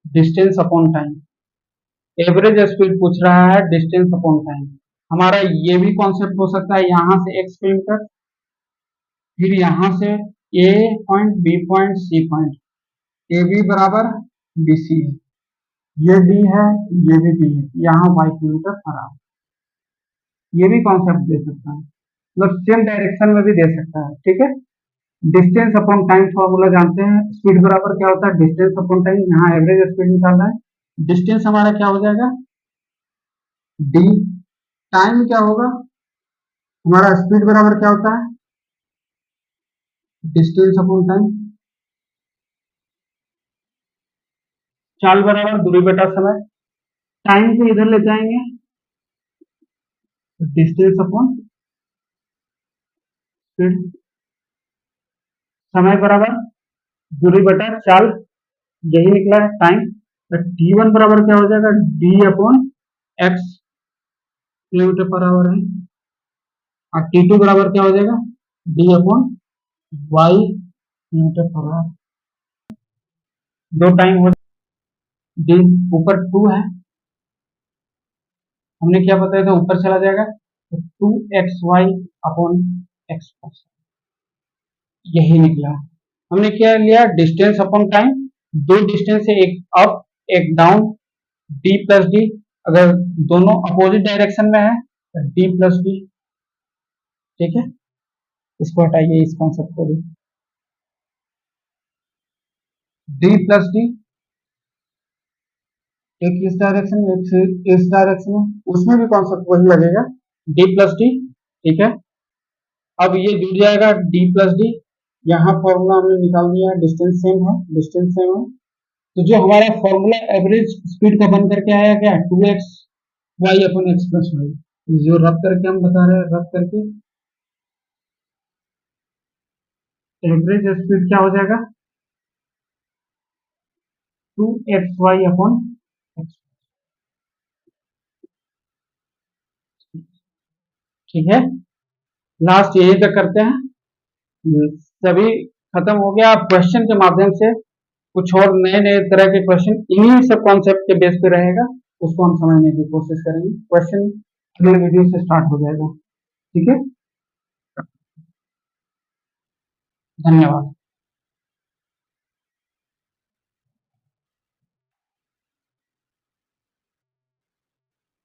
distance upon time. Average speed पूछ रहा है डिस्टेंस अपॉन टाइम, हमारा ये भी कॉन्सेप्ट हो सकता है, यहां से x किलोमीटर, फिर यहां से A point B point C point, A B बराबर बी सी है, ये डी है, ये भी डी है, यहाँ y किलोमीटर पर आवर। ये भी कॉन्सेप्ट दे सकता है, मतलब सेम डायरेक्शन में भी दे सकता है। ठीक है, डिस्टेंस अपॉन टाइम फॉर्मूला जानते हैं, स्पीड बराबर क्या होता है, डिस्टेंस अपॉन टाइम। यहाँ एवरेज स्पीड निकालना है, डिस्टेंस हमारा क्या हो जाएगा, डी। टाइम क्या होगा, हमारा स्पीड बराबर क्या होता है, डिस्टेंस अपॉन टाइम। चाल बराबर दूरी बटा समय। टाइम को इधर ले जाएंगे, डिस्टेंस अपॉन स्पीड। समय बराबर दूरी बटा चाल, यही निकला है टाइम। टी वन बराबर क्या हो जाएगा, D upon X kilometre per hour है। और टी टू बराबर क्या हो जाएगा, D upon Y kilometre per hour. दो टाइम हो, डी ऊपर टू है, हमने क्या बताया था, ऊपर चला जाएगा तो two X Y upon X plus, यही निकला। हमने क्या लिया, डिस्टेंस अपॉन टाइम। दो डिस्टेंस है, एक अप एक डाउन, डी प्लस डी। अगर दोनों अपोजिट डायरेक्शन में है तो डी प्लस डी। ठीक है, इसको हटाइए, इस कॉन्सेप्ट को भी, डी प्लस डी, एक इस डायरेक्शन में एक इस डायरेक्शन में, उसमें भी कॉन्सेप्ट वही लगेगा, डी प्लस डी। ठीक है, अब ये जुड़ जाएगा डी प्लस डी। यहाँ फॉर्मूला हमने निकाल दिया, डिस्टेंस सेम है, डिस्टेंस सेम है। तो जो हमारा फॉर्मूला एवरेज स्पीड का बन करके आया क्या, two X Y upon X plus Y, जो रब करके हम बता रहे हैं, रब करके एवरेज स्पीड क्या हो जाएगा, two X Y upon X. ठीक है, लास्ट यही तक करते हैं, सभी खत्म हो गया। आप क्वेश्चन के माध्यम से कुछ और नए नए तरह के क्वेश्चन इन्हीं सब कॉन्सेप्ट के बेस पे रहेगा, उसको हम समझने की कोशिश करेंगे। क्वेश्चन अगले वीडियो से स्टार्ट हो जाएगा। ठीक है, धन्यवाद।